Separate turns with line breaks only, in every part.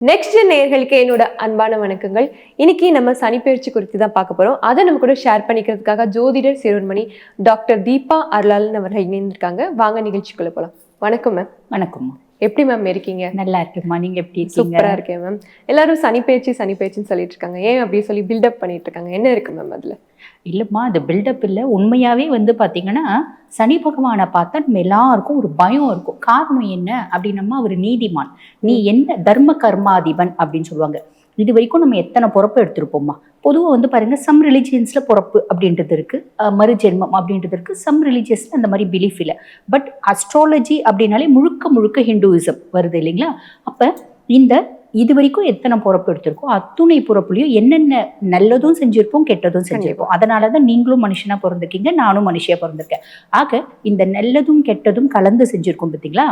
Next நேயர்களுக்கு என்னோட அன்பான வணக்கங்கள். இன்னைக்கு நம்ம சனிப்பெயர்ச்சி குறித்து தான் பார்க்க போறோம். அதை நம்ம கூட ஷேர் பண்ணிக்கிறதுக்காக ஜோதிடர் சிறுவன்மணி டாக்டர் தீபா அருளாளன் அவர்கள் இணைந்திருக்காங்க. வாங்க நிகழ்ச்சிக்குள்ள போலாம். வணக்கம் மேம்.
வணக்கம்.
எப்படி மேம் இருக்கீங்க?
நல்லா இருக்குமா, நீங்க எப்படி இருக்கீங்க?
சூப்பரா இருக்கேன் மேம். எல்லாரும் சனிப்பெயர்ச்சின்னு சொல்லிட்டு இருக்காங்க. ஏன் அப்படி சொல்லி பில்டப் பண்ணிட்டு இருக்காங்க? என்ன இருக்கு மேம் அதுல?
இல்லம்மா, அது பில்டப் இல்லை. உண்மையாவே பாத்தீங்கன்னா சனி பகவானை பார்த்தா நம்ம எல்லாருக்கும் ஒரு பயம் இருக்கும். காரணம் என்ன அப்படின்னம்மா, அவர் நீதிமான், நீ என்ன தர்ம கர்மாதிபன் அப்படின்னு சொல்லுவாங்க. இது வரைக்கும் நம்ம எத்தனை பொறுப்பு எடுத்திருப்போம்மா. பொதுவாக பாருங்க, சம் ரிலிஜியன்ஸ்ல பொறுப்பு அப்படின்றது இருக்கு, மறுஜென்மம் அப்படின்றது இருக்கு. சம் ரிலிஜியஸ்ல அந்த மாதிரி பிலீஃப் இல்லை. பட் அஸ்ட்ராலஜி அப்படின்னாலே முழுக்க முழுக்க ஹிந்துவிசம் வருது இல்லைங்களா? அப்ப இது வரைக்கும் எத்தனை பொறுப்பு எடுத்திருக்கோம், அத்துணை பொறுப்புலையும் என்னென்ன நல்லதும் செஞ்சிருப்போம், கெட்டதும் செஞ்சிருப்போம். அதனாலதான் நீங்களும் மனுஷனா பிறந்திருக்கீங்க, நானும் மனுஷியா பிறந்திருக்கேன். ஆக இந்த நல்லதும் கெட்டதும் கலந்து செஞ்சிருக்கோம் பார்த்தீங்களா?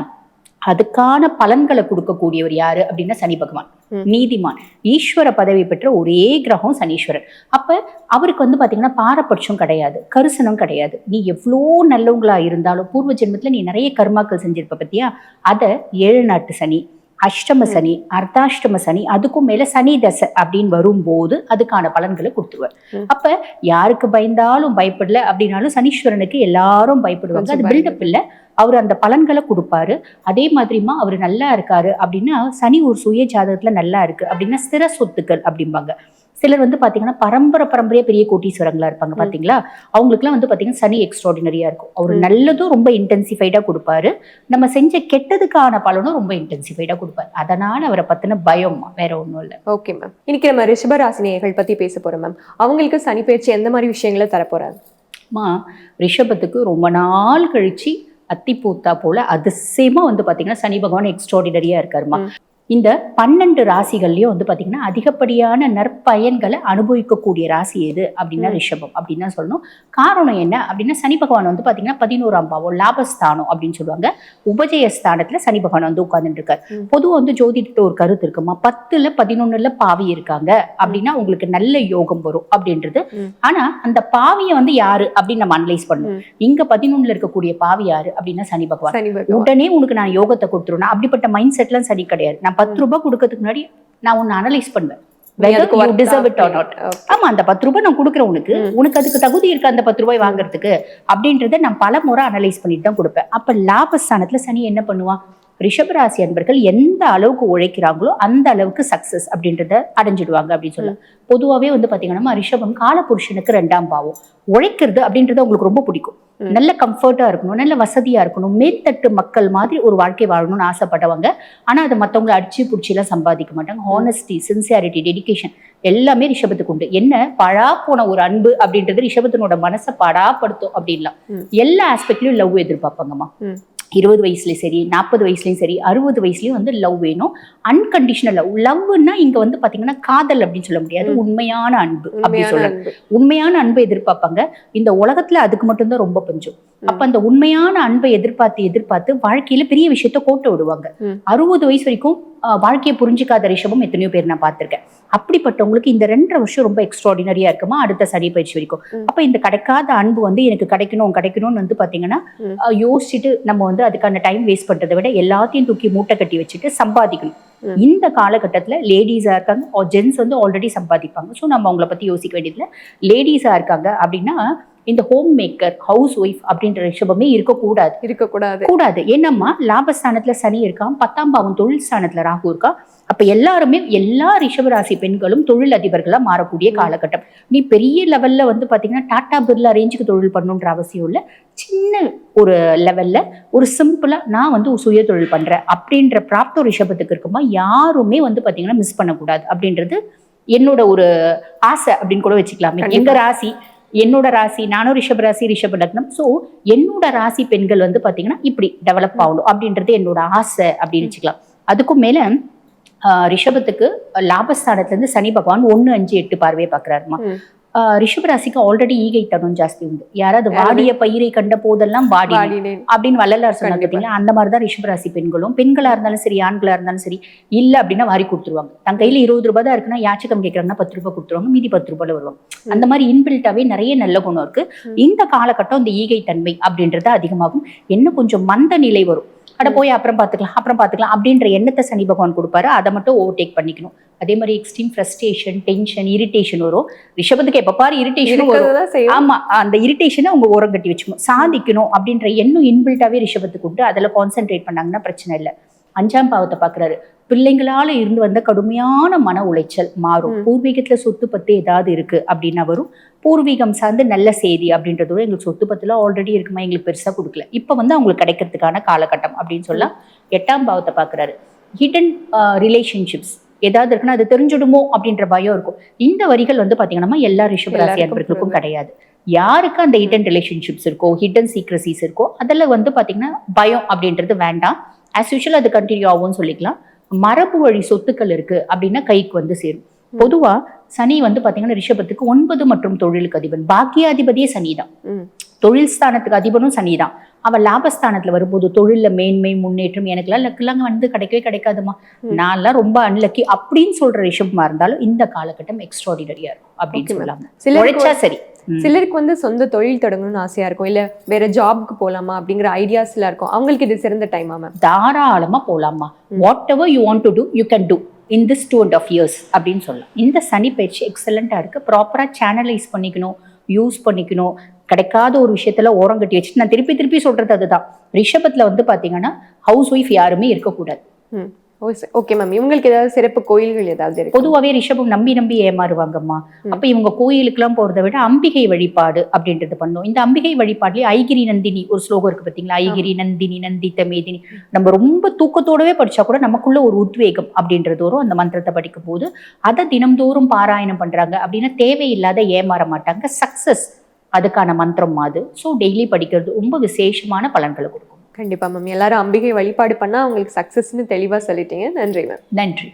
அதுக்கான பலன்களை கொடுக்கக்கூடியவர் யாரு அப்படின்னா சனி பகவான், நீதிமான், ஈஸ்வர பதவி பெற்ற ஒரே கிரகம் சனீஸ்வரன். அப்ப அவருக்கு பாத்தீங்கன்னா பாரபட்சம் கிடையாது, கரிசனம் கிடையாது. நீ எவ்வளோ நல்லவங்களா இருந்தாலும் பூர்வ ஜென்மத்துல நீ நிறைய கர்மாக்கள் செஞ்சிருப்ப பத்தியா, அதை 7 நாட்டு சனி, அஷ்டம சனி, அர்த்தாஷ்டம சனி, அதுக்கும் மேல சனி தசை அப்படின்னு வரும்போது அதுக்கான பலன்களை கொடுத்துருவார். அப்ப யாருக்கு பயந்தாலும் பயப்படல அப்படின்னாலும் சனீஸ்வரனுக்கு எல்லாரும் பயப்படுவாங்க. அது பில்டப் இல்லை, அவர் அந்த பலன்களை கொடுப்பாரு. அதே மாதிரிமா அவர் நல்லா இருக்காரு அப்படின்னா, சனி ஒரு சுய ஜாதகத்துல நல்லா இருக்கு அப்படின்னா ஸ்திர சொத்துக்கள் அப்படிம்பாங்க. சிலர் பாத்தீங்கன்னா பரம்பரையா பெரிய கோட்டீஸ்வரங்களா இருப்பாங்க பாத்தீங்களா, அவங்களுக்குலாம் பாத்தீங்கன்னா சனி எக்ஸ்ட்ராடினரியா இருக்கும். அவர் நல்லதும் ரொம்ப இன்டென்சிஃபைடா கொடுப்பாரு, நம்ம செஞ்ச கெட்டதுக்கான பலனும் ரொம்ப இன்டென்சிஃபைடா கொடுப்பாரு. அதனால அவரை பத்தின பயம் வேற ஒண்ணும் இல்லை.
Okay ma'am. இன்னைக்கு நம்ம ரிஷபராசினியர்கள் பத்தி பேச போறோம் மேம். அவங்களுக்கு சனி பெயர்ச்சி எந்த மாதிரி விஷயங்களை தரப்போறாரு?
ரிஷபத்துக்கு ரொம்ப நாள் கழிச்சு அத்திப்பூத்தா போல அதிசயமா பாத்தீங்கன்னா சனி பகவான் எக்ஸ்ட்ராடினரியா இருக்காருமா. இந்த 12 ராசிகள்லயும் பாத்தீங்கன்னா அதிகப்படியான நற்பயன்களை அனுபவிக்கக்கூடிய ராசி எது அப்படின்னா ரிஷபம் அப்படின்னு தான் சொல்லணும். காரணம் என்ன அப்படின்னா, சனி பகவான் பாத்தீங்கன்னா 11ஆம் பாவம் லாபஸ்தானம் அப்படின்னு சொல்லுவாங்க. உபஜயஸ்தானத்துல சனி பகவான் உட்கார்ந்துட்டு இருக்காரு. பொதுவாக ஜோதிடத்துல ஒரு கருத்து இருக்குமா, 10ல் 11ல் பாவி இருக்காங்க அப்படின்னா உங்களுக்கு நல்ல யோகம் வரும் அப்படின்றது. ஆனா அந்த பாவியை யாரு அப்படின்னு நம்ம அனலைஸ் பண்ணணும். இங்க 11ல் இருக்கக்கூடிய பாவி யாரு அப்படின்னா சனி பகவான். உடனே உனக்கு நான் யோகத்தை கொடுத்துருவேன் அப்படிப்பட்ட மைண்ட் செட்லாம் சனி கிடையாது. நான் 10 ரூபாய் கொடுக்கறதுக்கு முன்னாடி நான் ஒன்னு அனலைஸ் பண்ணுவேன். ஆமா, அந்த 10 ரூபாய் நான் கொடுக்குறேன், உனக்கு அதுக்கு தகுதி இருக்கு அந்த 10 ரூபாய் வாங்குறதுக்கு அப்படின்றத நான் பல முறை அனலைஸ் பண்ணிட்டு தான் கொடுப்பேன். அப்ப லாபஸ்தானத்துல சனி என்ன பண்ணுவான், ரிஷபராசி அன்பர்கள் எந்த அளவுக்கு உழைக்கிறாங்களோ அந்த அளவுக்கு சக்சஸ் அப்படின்றத அடைஞ்சிடுவாங்க அப்படின்னு சொல்லலாம். பொதுவாகவே பாத்தீங்கன்னா ரிஷபம் காலபுருஷனுக்கு 2ஆம் பாவம். உழைக்கிறது அப்படின்றது அவங்களுக்கு ரொம்ப பிடிக்கும். நல்ல கம்ஃபர்ட்டா இருக்கணும், நல்ல வசதியா இருக்கணும், மேற்தட்டு மக்கள் மாதிரி ஒரு வாழ்க்கை வாழணும்னு ஆசைப்பட்டவங்க. ஆனா அதை மற்றவங்களை அடிச்சு பிடிச்சி எல்லாம் சம்பாதிக்க மாட்டாங்க. ஹானஸ்டி, சின்சியாரிட்டி, டெடிகேஷன் எல்லாமே ரிஷபத்துக்கு உண்டு. என்ன பழா போன ஒரு அன்பு அப்படின்றது ரிஷபத்தினோட மனசை படாப்படுத்தும் அப்படின்லாம். எல்லா ஆஸ்பெக்ட்லயும் லவ் எதிர்பார்ப்பாங்கம்மா. 20 வயசுலயும் சரி, 40 வயசுலயும் சரி, 60 வயசுலயும் லவ் வேணும். Unconditional love. லவ்னா இங்க பாத்தீங்கன்னா காதல் அப்படின்னு சொல்ல முடியாது, உண்மையான அன்பு அப்படின்னு சொல்ல. உண்மையான அன்பை எதிர்பார்ப்பாங்க. இந்த உலகத்துல அதுக்கு மட்டும்தான் ரொம்ப பஞ்சம். அப்ப அந்த உண்மையான அன்பை எதிர்பார்த்து வாழ்க்கையில பெரிய விஷயத்த கோட்டை விடுவாங்க. 60 வயசு வரைக்கும் வாழ்க்கையை புரிஞ்சுக்காத ரிஷபம் எத்தனையோ பேர் நான் பார்த்திருக்கேன். அப்படிப்பட்டவங்களுக்கு இந்த 2.5 வருஷம் ரொம்ப எக்ஸ்ட்ராடினரியா இருக்குமா, அடுத்த சனி பயிற்சி வரைக்கும். அப்ப இந்த கிடைக்காத அன்பு எனக்கு கிடைக்கணும்னு பாத்தீங்கன்னா யோசிச்சுட்டு நம்ம அதுக்கான டைம் வேஸ்ட் பண்றதை விட எல்லாத்தையும் தூக்கி மூட்டை கட்டி வச்சுட்டு சம்பாதிக்கணும். இந்த காலகட்டத்துல லேடிஸா இருக்காங்க, ஜென்ஸ் ஆல்ரெடி சம்பாதிப்பாங்க. ஸோ நம்ம அவங்கள பத்தி யோசிக்க வேண்டியதுல. லேடிஸா இருக்காங்க அப்படின்னா இந்த ஹோம் மேக்கர், ஹவுஸ் ஒய்ஃப் அப்படின்ற ரிஷபமே இருக்கக்கூடாது. ஏன்னம்மா லாபஸ்தானத்துல சனி இருக்கான், 10ஆம் பாவம் தொழில் ஸ்தானத்துல ராகு இருக்கா. அப்ப எல்லா ரிஷபராசி பெண்களும் தொழில் அதிபர்களா மாறக்கூடிய காலகட்டம். நீ பெரிய லெவல்ல பாத்தீங்கன்னா டாடா பிர்லா ரேஞ்சுக்கு தொழில் பண்ணணுன்ற அவசியம் இல்லை. சின்ன ஒரு லெவல்ல ஒரு சிம்பிளா நான் சுய தொழில் பண்றேன் அப்படின்ற பிராப்த ரிஷபத்துக்கு இருக்குமா யாருமே பாத்தீங்கன்னா மிஸ் பண்ணக்கூடாது அப்படின்றது என்னோட ஒரு ஆசை அப்படின்னு கூட வச்சுக்கலாமே. எங்க ராசி, என்னோட ராசி, நானும் ரிஷப லக்னம். ஸோ என்னோட ராசி பெண்கள் பாத்தீங்கன்னா இப்படி டெவலப் ஆகணும் அப்படின்றது என்னோட ஆசை அப்படின்னு வச்சுக்கலாம். அதுக்கும் மேல ரிஷபத்துக்கு லாபஸ்தானத்துல இருந்து சனி பகவான் 1, 5, 8 பார்வையை பாக்குறாருமா. ரிஷபராசிக்கு ஆல்ரெடி ஈகை தனம் ஜாஸ்தி உண்டு. யாராவது வாடிய பயிரை கண்ட போதெல்லாம் வாடி அப்படின்னு வள்ளலார் சொன்னாங்க பார்த்தீங்களா, அந்த மாதிரிதான் ரிஷபராசி பெண்களா இருந்தாலும் சரி, ஆண்களா இருந்தாலும் சரி, இல்ல அப்படின்னா வாரி கொடுத்துருவாங்க. தன் கையில 20 ரூபாய் தான் இருக்குன்னா யாச்சகம் கேட்கறாங்கன்னா 10 ரூபாய் கொடுத்துருவாங்க, மீதி 10 ரூபாயில வருவாங்க. அந்த மாதிரி இன்பில்ட்டாவே நிறைய நல்ல குணம் இருக்கு. இந்த காலகட்டம் இந்த ஈகை தன்மை அப்படின்றது அதிகமாகும். என்ன கொஞ்சம் மந்த நிலை வரும். அட போய் அப்புறம் பாத்துக்கலாம் அப்படின்ற எண்ணத்தை சனி பகவான் கொடுப்பாரு. அதை மட்டும் ஓவர்டேக் பண்ணிக்கணும். அதே மாதிரி எக்ஸ்ட்ரீம் ஃப்ரஸ்ட்ரேஷன், டென்ஷன், இரிட்டேஷன் வரும். ரிஷபத்துக்கு எப்ப பாரு இரிட்டேஷனும் வரும்.
இருக்கறதுதான் செய்யும்.
ஆமா, அந்த இரிட்டேஷனை அவங்க ஓரம் கட்டி வச்சுக்கணும். சாதிக்கணும் அப்படின்ற எண்ணம் இன்பில்ட்டாவே ரிஷபத்துக்கு உண்டு. அதுல கான்சென்ட்ரேட் பண்ணாங்கன்னா பிரச்சனை இல்லை. 5ஆம் பாவத்தை பாக்குறாரு. பிள்ளைங்களால இருந்து வந்த கடுமையான மன உளைச்சல் மாறும். பூர்வீகத்துல சொத்து பத்து ஏதாவது இருக்கு அப்படின்னா வரும். பூர்வீகம் சார்ந்து நல்ல செய்தி அப்படின்றதோட எங்களுக்கு சொத்து பத்துல ஆல்ரெடி இருக்குமா, எங்களுக்கு பெருசா கொடுக்கல, இப்ப வந்து அவங்களுக்கு கிடைக்கிறதுக்கான காலகட்டம் அப்படின்னு சொல்ல 8ஆம் பாவத்தை பாக்குறாரு. ஹிடன் ரிலேஷன்ஷிப்ஸ் ஏதாவது இருக்குன்னா அது தெரிஞ்சிடுமோ அப்படின்ற பயம் இருக்கும். இந்த வரிகள் வந்து பாத்தீங்கன்னா எல்லா ரிஷபராசி அன்பர்களுக்கும் கிடையாது. யாருக்கு அந்த ஹிடன் ரிலேஷன்ஷிப்ஸ் இருக்கோ, ஹிடன் சீக்ரசிஸ் இருக்கோ, அதில் வந்து பாத்தீங்கன்னா பயம் அப்படின்றது வேண்டாம். ஆஸ் யூஷுவல் அது கண்டினியூ ஆகும்னு சொல்லிக்கலாம். மரபு வழி சொத்துக்கள் இருக்கு அப்படின்னா கைக்கு வந்து சேரும். பொதுவா சனி வந்து பாத்தீங்கன்னா ரிஷபத்துக்கு 9 மற்றும் தொழிலுக்கு அதிபன். பாக்கியாதிபதியே சனிதான். தொழில் ஸ்தானத்துக்கு அதிபனும் சனிதான். அவன் லாபஸ்தானத்துல வரும்போது தொழில மேன்மை முன்னேற்றம், எனக்குலாம் லக்குலாங்க வந்து கிடைக்கவே கிடைக்காதுமா, நான்லாம் ரொம்ப அன்லக்கி அப்படின்னு சொல்ற ரிஷபமா இருந்தாலும் இந்த காலகட்டம் எக்ஸ்ட்ராடினரியா இருக்கும் அப்படின்னு சொல்லலாம். சரி,
சிலருக்கு வந்து சொந்த தொழில் தொடங்கணும்னு ஆசையா இருக்கும், இல்ல வேற ஜாப்க்கு போலாமா அப்படிங்கிற ஐடியாஸ்ல இருக்கும். அவங்களுக்கு இது சிறந்த டைமா மேம்?
தாராளமா போலாமா. Whatever you want to do you can do in this 2.5 years அப்படின்னு சொல்லலாம். இந்த சனி பயிற்சி எக்ஸலண்டா இருக்கு. ப்ராப்பரா சேனலைஸ் பண்ணிக்கணும், யூஸ் பண்ணிக்கணும். கிடைக்காத ஒரு விஷயத்துல ஓரம் கட்டி வச்சுட்டு நான் திருப்பி சொல்றது அதுதான். ரிஷபத்துல வந்து பாத்தீங்கன்னா ஹவுஸ் ஒய்ஃப் யாருமே இருக்கக்கூடாது.
Okay ma'am. இவங்களுக்கு ஏதாவது சிறப்பு கோயில்கள் ஏதாவது இருக்கு?
பொதுவாகவே ரிஷபம் நம்பி ஏமாறுவாங்கம்மா. அப்ப இவங்க கோயிலுக்கு எல்லாம் போறதை விட அம்பிகை வழிபாடு அப்படின்றது பண்ணும். இந்த அம்பிகை வழிபாடுலயே ஐகிரி நந்தினி ஒரு ஸ்லோகம் இருக்கு பாத்தீங்களா? ஐகிரி நந்தினி நந்தித மேதினி. நம்ம ரொம்ப தூக்கத்தோடவே படிச்சா கூட நமக்குள்ள ஒரு உத்வேகம் அப்படின்றது வரும். அந்த மந்திரத்தை படிக்கும் போது அதை தினம்தோறும் பாராயணம் பண்றாங்க அப்படின்னா தேவையில்லாத ஏமாற மாட்டாங்க. சக்சஸ் அதுக்கான மந்திரம் அது. ஸோ டெய்லி படிக்கிறது ரொம்ப விசேஷமான பலன்களை கொடுக்கும்.
கண்டிப்பா மேம். எல்லாரும் அம்பிகை வழிபாடு பண்ணா அவங்களுக்கு சக்சஸ்ன்னு தெளிவா சொல்லிட்டீங்க. நன்றி மேம்.
நன்றி.